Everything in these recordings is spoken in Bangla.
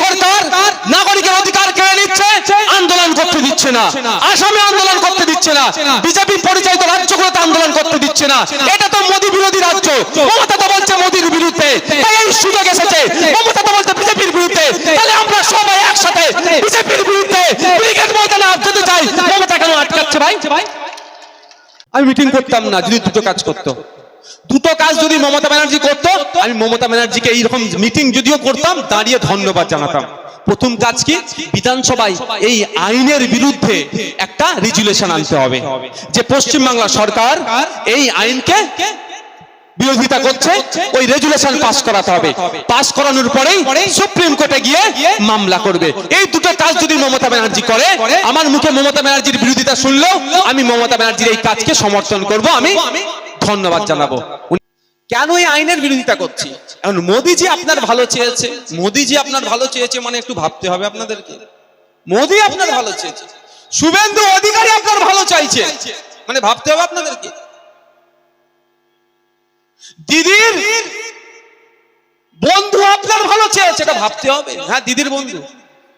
সরকার নাগরিকের অধিকার কেড়ে নিচ্ছে, আন্দোলন করতে দিচ্ছে না, আসামে আন্দোলন করতে দিচ্ছে না, বিজেপি পরিচালিত রাজ্যগুলোতে আন্দোলন করতে দিচ্ছে না। এটা তো মোদী বিরোধী রাজ্য। মমতা তো বলছে মোদীর বিরুদ্ধে, তাই এই সুযোগ এসেছে। মমতা তো বলছে বিজেপির বিরুদ্ধে, তাহলে আমরা সবাই একসাথে বিজেপির বিরুদ্ধে ব্রিগেড ময়দানে যেতে চাই। মমতা কেন আটকাচ্ছে ভাই? আমি মিটিং করতাম না যদি দুটো কাজ করতো। দুটো কাজ যদি মমতা ব্যানার্জি করতো, আমি মমতা ব্যানার্জিকে এইরকম মিটিং যদিও করতাম, দাঁড়িয়ে ধন্যবাদ জানাতাম। প্রথম কাজ কি? বিধানসভায় এই আইনের বিরুদ্ধে একটা রেজুলেশন আনতে হবে যে পশ্চিমবাংলা সরকার এই আইনকে বিরোধিতা করছে, ওই রেজুলেশন পাস করাতে হবে। পাস করানোর পরেই সুপ্রিম কোর্টে গিয়ে মামলা করবে। এই দুটো কাজ যদি মমতা ব্যানার্জি করে, আমার মুখে মমতা ব্যানার্জির বিরোধিতা শুনলেও আমি মমতা ব্যানার্জির এই কাজকে সমর্থন করব, আমি ধন্যবাদ জানাবো। কেন এই আইনের বিরোধিতা করছি? এখন মোদিজি আপনার ভালো চেয়েছে, মোদিজি আপনার ভালো চেয়েছে মানে একটু ভাবতে হবে আপনাদেরকে। মোদি আপনার ভালো চেয়েছে, শুভেন্দু অধিকারী আপনার ভালো চাইছে, মানে ভাবতে হবে আপনাদেরকে। দিদির বন্ধু আপনার ভালো চেয়েছে, এটা ভাবতে হবে। হ্যাঁ,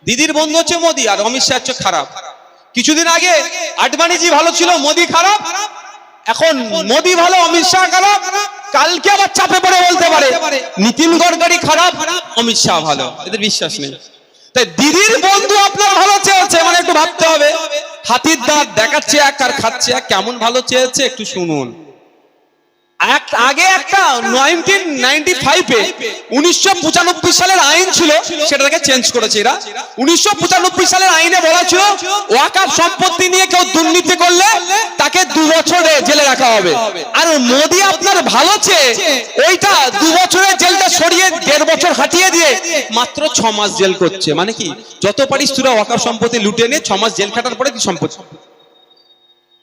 দিদির বন্ধু হচ্ছে মোদি, আর অমিত শাহ হচ্ছে খারাপ। কিছুদিন আগে আডবাণীজি ভালো ছিল, মোদি খারাপ। এখন মোদি ভালো, অমিত শাহ খারাপ। কালকে আবার চাপে পড়ে বলতে পারে নীতিন গডকরি খারাপ, অমিত শাহ ভালো। এদের বিশ্বাস নেই। তাই দিদির বন্ধু আপনার ভালো চেয়েছে মানে একটু ভাবতে হবে। হাতির দাঁত দেখাচ্ছে এক আর খাচ্ছে এক, কেমন ভালো চেয়েছে একটু শুনুন। আগে একটা 1995 সালের আইন ছিল, সেটাকে চেঞ্জ করেছে এরা। 1995 সালের আইনে বলা ছিল ওয়াকফ সম্পত্তি নিয়ে কেউ দুর্নীতি করলে তাকে 2 বছরে জেলে রাখা হবে। আর মোদি আপনার ভালো চেয়ে ওইটা 2 বছরের জেলটা সরিয়ে 1.5 বছর হাঁটিয়ে দিয়ে মাত্র 6 মাস জেল করছে। মানে কি, যত পারিস তোরা ওয়াকফ সম্পত্তি লুটে নিয়ে 6 মাস জেল খাটার পরে কি সম্পত্তি,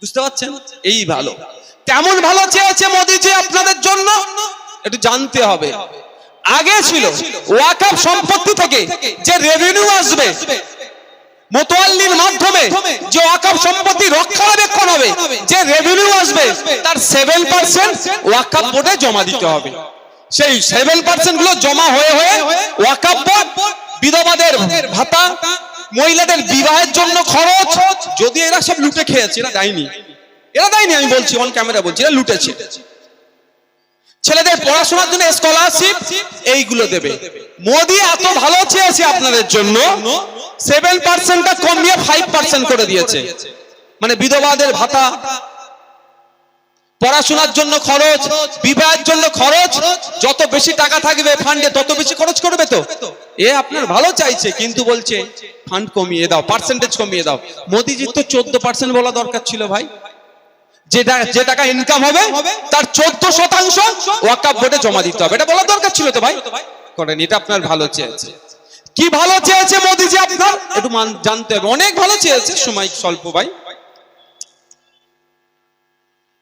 বুঝতে পারছেন? এই ভালো, কেমন ভালো চেয়েছে মোদিজি আপনাদের জন্য একটু জানতে হবে। আগে ছিল ওয়াকফ সম্পত্তি থেকে যে রেভিনিউ আসবে, মোতাওয়াল্লির মাধ্যমে যে ওয়াকফ সম্পত্তি রক্ষণাবেক্ষণ হবে, যে রেভিনিউ আসবে তার 7% ওয়াকফ বোর্ডে জমা দিতে হবে। সেই 7% গুলো জমা হয়ে ওয়াকফ বোর্ড বিধবাদের ভাতা, মহিলাদের বিবাহের জন্য খরচ, যদি এরা সব লুটে খেয়েছে, এরা দেয়নি, আমি বলছি অন ক্যামেরা বলছি, এরা লুটেছে। ছেলেদের পড়াশোনার জন্য স্কলারশিপ এইগুলো দেবে। মোদি এত ভালো চেয়েছে আপনাদের জন্য, 7%টা কমিয়ে 5% করে দিয়েছে। মানে বিধবাদের ভাতা, পড়াশোনার জন্য খরচ, বিবাহের জন্য খরচ, যত বেশি টাকা থাকবে ফান্ডে তত বেশি খরচ করবে। তো এ আপনার ভালো চাইছে, কিন্তু বলছে ফান্ড কমিয়ে দাও, পার্সেন্টেজ কমিয়ে দাও। মোদিজির তো 14% বলা দরকার ছিল ভাই। যে টাকা ইনকাম হবে তার 14% ওয়াকফ বোর্ডে জমা দিতে হবে, এটা বলা দরকার ছিল তো ভাই, করেন। এটা আপনার ভালো চেয়েছে। কি ভালো চেয়েছে মোদিজি আপনার একটু জানতে হবে, অনেক ভালো চেয়েছে। সময় স্বল্প ভাই।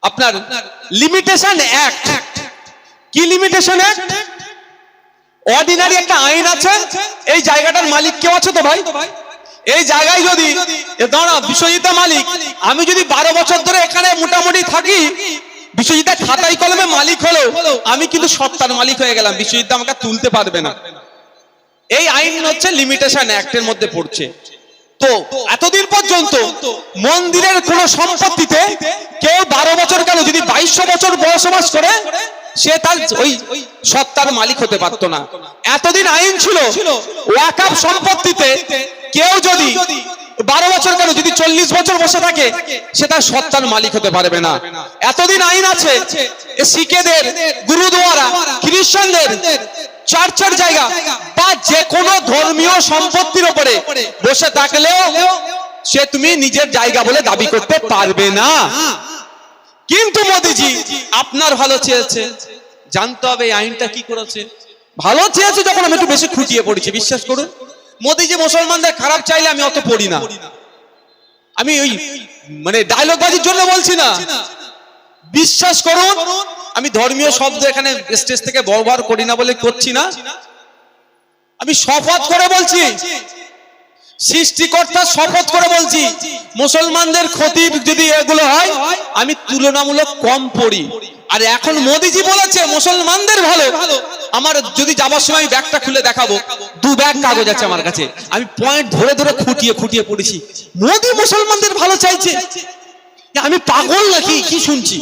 আপনার লিমিটেশন অ্যাক্ট, কি লিমিটেশন অ্যাক্ট? অর্ডিনারি একটা আইন আছে, এই জায়গাটার মালিক কেউ আছে তো ভাই? এই জায়গায় যদি দাঁড়া বিশ্বজিৎ মালিক, আমি যদি 12 বছর ধরে এখানে মোটামুটি থাকি, বিশ্বজিৎ খাতাই কলমে মালিক হলো, আমি কিন্তু সত্তার মালিক হয়ে গেলাম, বিশ্বজিৎ আমাকে তুলতে পারবে না। এই আইন হচ্ছে লিমিটেশন অ্যাক্টের মধ্যে পড়ছে। তো এতদিন পর্যন্ত মন্দিরের কোন সম্পত্তিতে কেউ 12 বছর কেন, যদি 2200 বছর বসবাস করে, সে তার ওই সত্তার মালিক হতে পারতো না। এতদিন আইন ছিল ওয়াকফ সম্পত্তিতে কেউ যদি 12 বছর কেন, যদি 40 বছর বসে থাকে, সে তার সত্তার মালিক হতে পারবে না। এতদিন আইন আছে শিখেদের গুরুদুয়ারা, খ্রিস্টানদের চার্চের জায়গা বা যে কোনো ধর্মীয় সম্পত্তির উপরে বসে থাকলেও সে তুমি নিজের জায়গা বলে দাবি করতে পারবে না। কিন্তু মোদিজি আপনার ভালো চেয়েছে, জানতে হবে এই আইনটা কি করেছে। ভালো চেয়েছে যখন আমি একটু বেশি খুঁটিয়ে পড়েছি, বিশ্বাস করুন। মোদিজি মুসলমানদের খারাপ চাইলে আমি অত পড়ি না, আমি ওই মানে ডায়লগ বাজির জন্য বলছি না, বিশ্বাস করুন। আমি ধর্মীয় শব্দ এখানে স্টেজ থেকে ব্যবহার করি না বলে করছি না, আমি শপথ করে বলছি, সৃষ্টিকর্তার শপথ করে বলছি, মুসলমানদের ক্ষতি যদি এগুলো হয় আমি তুলনামূলক কম পড়ি। আর এখন মোদিজি বলেছে মুসলমানদের ভালো, আমার যদি যাবার সময় আমি ব্যাগটা খুলে দেখাবো, 2 ব্যাগ কাগজ আছে আমার কাছে, আমি পয়েন্ট ধরে ধরে খুঁটিয়ে খুঁটিয়ে পড়েছি। মোদি মুসলমানদের ভালো চাইছে, আমি পাগল নাকি কি শুনছি?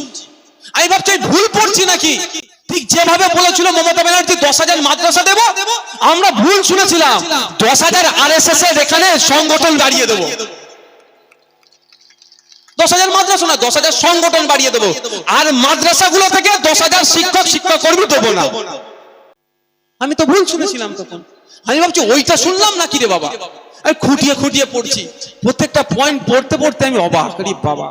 আমি ভাবছি ভুল পড়ছি নাকি? ঠিক যেভাবে বলেছিল মমতা ব্যানার্জি 10,000 মাদ্রাসা দেব, আমরা ভুল শুনেছিলাম। 10,000 RSS এর এখানে সংগঠন বাড়িয়ে দেবো। 10,000 মাদ্রাসা না, 10,000 সংগঠন বাড়িয়ে দেবো। আর মাদ্রাসাগুলো থেকে 10,000 শিক্ষক শিক্ষাকর্মী দেবো না। আমি তো ভুল শুনেছিলাম তখন। আমি ভাবছি ওইটা শুনলাম নাকি রে বাবা। আমি খুঁটিয়ে খুঁটিয়ে পড়ছি, প্রত্যেকটা পয়েন্ট পড়তে পড়তে আমি অবাক, আরে বাবা।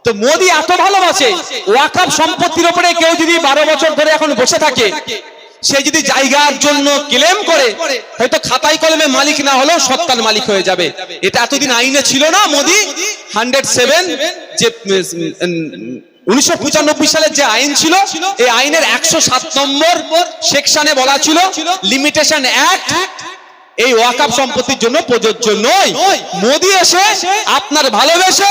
তো মোদি এত ভালোবাসে, ওয়াকফ সম্পত্তির উপরে কেউ যদি 12 বছর ধরে এখন বসে থাকে, সে যদি জায়গার জন্য ক্লেম করে, হয়তো খাতায় কলমে মালিক না হলেও সত্তার মালিক হয়ে যাবে। এটা এতদিন আইনে ছিল না। মোদি 107 যে 1995 সালের যে আইন ছিল, এই আইনের 107 নম্বর সেকশনে বলা ছিল লিমিটেশন অ্যাক্ট এই ওয়াকফ সম্পত্তির জন্য প্রযোজ্য নয়। মোদি এসে আপনার ভালোবেসে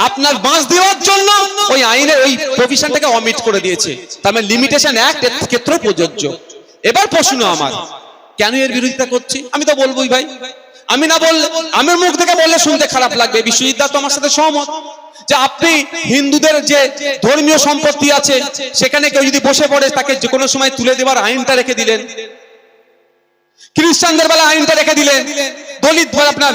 আপনার বাঁশ দেওয়ার জন্য ওই আইনের ওই প্রভিশনটাকে অমিট করে দিয়েছে। তার মানে লিমিটেশন অ্যাক্ট এর ক্ষেত্রে প্রযোজ্য। এবার প্রশ্ন আমার, কেন এর বিরোধিতা করছি? আমি তো বলবোই ভাই, আমি না বললে, আমার মুখ থেকে বললে শুনতে খারাপ লাগবে। বিশ্বজিৎ দা তো আমার সাথে সহমত যে আপনি হিন্দুদের যে ধর্মীয় সম্পত্তি আছে সেখানে কেউ যদি বসে পড়ে তাকে যে কোনো সময় তুলে দেওয়ার আইনটা রেখে দিলেন, খ্রিস্টানদের বেলায় আইনটা রেখে দিলেন, দলিত আপনার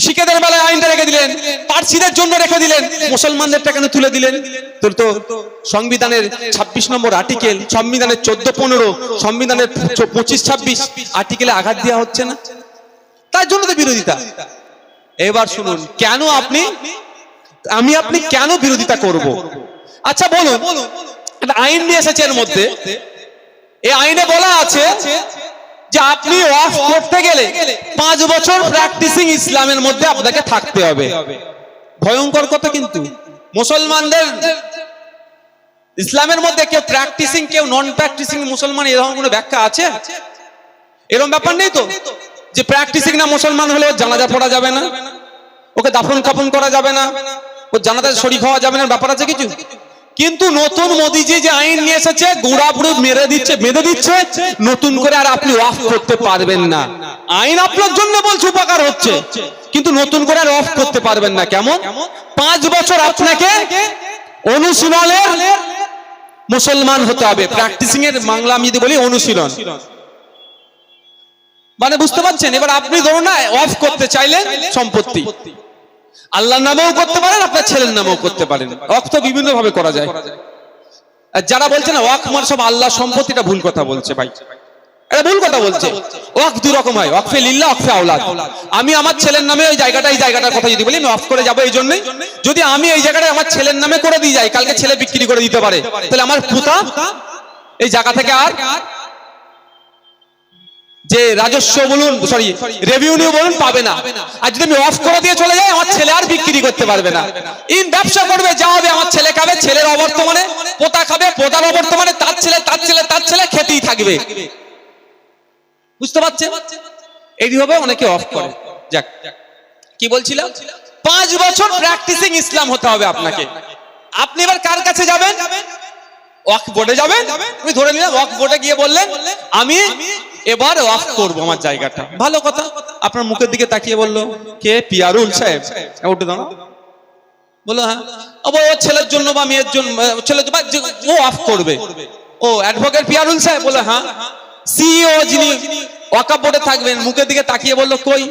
শিখেদের বেলায় আইনটা রেখে দিলেন, পার্সিদের জন্য রেখে দিলেন, মুসলমানদেরটা কেন তুলে দিলেন? তোর তো সংবিধানের 26 নম্বর আর্টিকেল, সংবিধানের 14-15, সংবিধানের 25-26 আর্টিকেলে আঘাত দেওয়া হচ্ছে না, তার জন্য তো বিরোধিতা। এবার শুনুন, কেন আপনি কেন বিরোধিতা করব? আচ্ছা বলুন, একটা আইন নিয়ে এসেছে এর মধ্যে, এই আইনে বলা আছে যে আপনি ওয়াকফ করতে গেলে 5 বছর প্র্যাকটিসিং ইসলামের মধ্যে আপনাকে থাকতে হবে। ভয়ঙ্কর কথা। কিন্তু মুসলমানদের ইসলামের মধ্যে কেউ প্র্যাকটিসিং কেউ নন প্র্যাকটিসিং মুসলমান এরকম কোনো ব্যাখ্যা আছে? এরকম ব্যাপার নেই তো যে প্র্যাকটিসিং না মুসলমান হলে জানাজা পড়া যাবে না, ওকে দাফন কাফন করা যাবে না, ও জানাজায় শরীক হওয়া যাবে না, ব্যাপার আছে কিছু? কিন্তু নতুন মোদিজি যে আইন নিয়ে এসেছে, গুড়া পুরো বেঁধে দিচ্ছে, নতুন করে আর আপনি ওয়াকফ করতে পারবেন না। আইন আপনার জন্য বলছে উপকার হচ্ছে, কিন্তু নতুন করে আর ওয়াকফ করতে পারবেন না। কেমন? 5 বছর আপনাকে অনুশীলনের মুসলমান হতে হবে। প্র্যাকটিসিং এর বাংলা আমি যদি বলি অনুশীলন, মানে বুঝতে পারছেন? এবার আপনি ধরুন না ওয়াকফ করতে চাইলেন সম্পত্তি, আল্লাহর নামেও করতে পারেন, আপনার ছেলের নামেও করতে পারেন। ওয়াকফ তো বিভিন্ন ভাবে করা যায়। আর যারা বলছে না ওয়াকফ মানে সব আল্লাহর সম্পত্তি, এটা ভুল কথা বলছে ভাই, এটা ভুল কথা বলছে। ওয়াকফ 2 রকম হয়, ওয়াকফে লিল্লাহ, ওয়াকফে আওলাদ। আমি আমার ছেলের নামে ওই জায়গাটার কথা যদি বলি, আমি ওয়াকফ করে যাবো এই জন্যই, যদি আমি এই জায়গাটা আমার ছেলের নামে করে দিয়ে যাই, কালকে ছেলে বিক্রি করে দিতে পারে, তাহলে আমার পুতা এই জায়গা থেকে আর যে রাজস্ব বলুন, সরি রেভিনিউ বলুন, পাবে না। আর যদি আমি অফ করে দিয়ে চলে যাই, আমার ছেলে আর বিক্রি করতে পারবে না। ইন ব্যবসা করবে, যা হবে আমার ছেলে খাবে, ছেলের অবর্তমানে পোতা খাবে, পোতার অবর্তমানে তার ছেলে খেতেই থাকবে। বুঝতে পারছেন? এইভাবে অনেকে অফ করে। যাক, কি বলছিলাম? 5 বছর প্র্যাকটিসিং ইসলাম হতে হবে আপনাকে। আপনি এবার কার কাছে যাবেন? ওয়াকফ বোর্ডে যাবেন। আমি ধরে নিলাম ওয়াকফ বোর্ডে গিয়ে বললেন আমি এবার ওয়াকফ করব আমার জায়গাটা। ভালো কথা। আপনার মুখের দিকে তাকিয়ে বললো, কে? পিয়ারুল সাহেব। উঠে দাঁড়াও। বললো হ্যাঁ। আবার ওর ছেলের জন্য বা মেয়ের জন্য, ছেলের জন্য ও ওয়াকফ করবে। ও অ্যাডভোকেট পিয়ারুল সাহেব? বললো হ্যাঁ। সিইও যিনি ওয়াকফ বোর্ডে থাকবেন, মুখের দিকে তাকিয়ে বললো কই,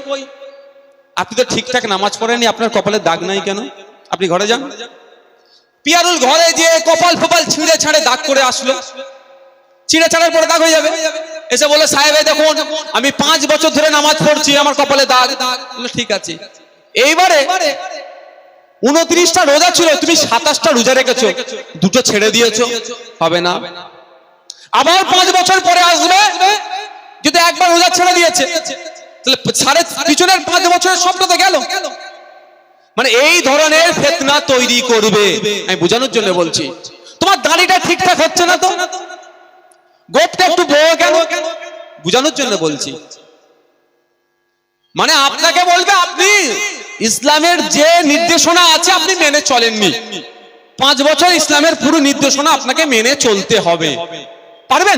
আপনি তো ঠিকঠাক নামাজ পড়েননি, আপনার কপালে দাগ নাই কেন? আপনি ঘরে যান। পিয়ারুল ঘরে যে কপাল ফোপাল ছিঁড়ে ছাড়ে দাগ করে আসলো, ছিঁড়ে ছাড়ার পরে দাগ হয়ে যাবে। এসে বলে সাহেব দেখুন আমি 5 বছর ধরে নামাজ পড়ছি, আমার কপালে দাগ। ঠিক আছে, এইবারে 29টা রোজা ছিল, তুমি 27টা রোজা রেখেছো, 2টো ছেড়ে দিয়েছো, হবে না। আবার 5 বছর পরে আসবে, যদি একবার রোজা ছেড়ে দিয়েছে, তাহলে পিছনের 5 বছরের স্বপ্ন তো গেল। মানে এই ধরনের ফিতনা তৈরি করবে। আমি বোঝানোর জন্য বলছি, তোমার দাড়িটা ঠিকঠাক হচ্ছে না তো, গোপটা একটু বড় কেন, বোঝানোর জন্য বলছি। মানে আপনাকে বলবে আপনি ইসলামের যে নির্দেশনা আছে আপনি মেনে চলেননি, 5 বছর ইসলামের পুরো নির্দেশনা আপনাকে মেনে চলতে হবে। পারবেন?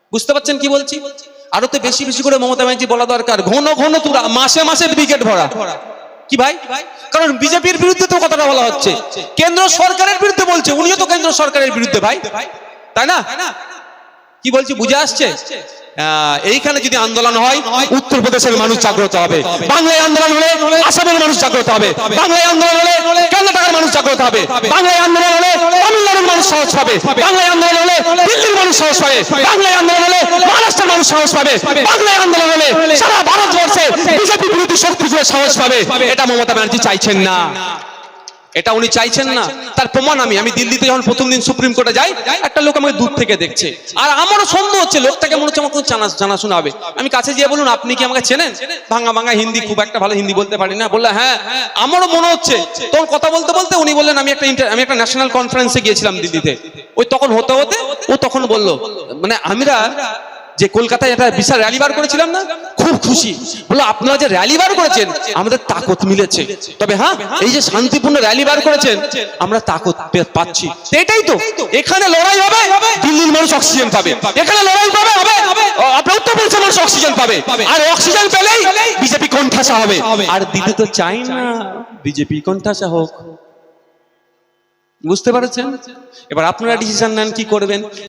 বুঝতে পারছেন কি বলছি? আরো তো বেশি বেশি করে মমতা ব্যানার্জি বলা দরকার, ঘন ঘন তুরা, মাসে মাসে ব্রিগেড ভরা। কি ভাই? কারণ বিজেপির বিরুদ্ধে তো কথাটা বলা হচ্ছে, কেন্দ্র সরকারের বিরুদ্ধে বলছে, উনিও তো কেন্দ্র সরকারের বিরুদ্ধে ভাই, তাই না? কি বলছি বুঝে আসছে? এইখানে যদি আন্দোলন হয়, উত্তরপ্রদেশের মানুষ জাগ্রত হবে, বাংলায় আন্দোলন হলে আসামের মানুষ জাগ্রত হবে, বাংলায় আন্দোলন হলে কর্ণাটকের মানুষ জাগ্রত হবে, বাংলায় আন্দোলন হলে তামিলনাড়ুর মানুষ সাহস পাবে, বাংলায় আন্দোলন হলে দিল্লির মানুষ সাহস পাবে, বাংলায় আন্দোলন হলে মহারাষ্ট্রের মানুষ সাহস পাবে, বাংলায় আন্দোলন হলে সারা ভারতবর্ষে বিজেপি বিরোধী শক্তি জুড়ে সাহস পাবে। এটা মমতা ব্যানার্জি চাইছেন না, এটা উনি চাইছেন না। তার প্রমাণ আমি দিল্লিতে যখন প্রথম দিন সুপ্রিম কোর্টে যাই, একটা লোক আমাকে দূর থেকে দেখছে, আর আমারও সন্দেহ হচ্ছে লোকটাকে মনে হচ্ছে আমার কোনো জানাশোনা হবে। আমি কাছে গিয়ে বলুন, আপনি কি আমাকে চেনেন? ভাঙা ভাঙা হিন্দি, খুব একটা ভালো হিন্দি বলতে পারি না। বললে হ্যাঁ, আমারও মনে হচ্ছে। তখন কথা বলতে বলতে উনি বললেন আমি একটা ন্যাশনাল কনফারেন্সে গিয়েছিলাম দিল্লিতে। ওই তখন হতে হতে ও তখন বললো, মানে আমরা যে কলকাতায় একটা বিশাল র্যালি বার করেছিলাম না, খুব খুশি। বলো আপনারা যে র্যালি বার করেছেন আমাদের তাকত মিলেছে, তবে হ্যাঁ এই যে শান্তিপূর্ণ র্যালি বার করেছেন আমরা তাকত পাচ্ছি। এটাই তো, এখানে লড়াই হবে, দিল্লির মানুষ অক্সিজেন পাবে, এখানে লড়াই পাবে আপনার উত্তরপ্রদেশের মানুষ অক্সিজেন পাবে, আর অক্সিজেন পেলেই বিজেপি কোণঠাসা হবে। আর দিল্লি তো চাই না বিজেপি কোণঠাসা হোক। বুঝতে পারছেন? এবার আপনারা ডিসিশন নেন কি করবেন।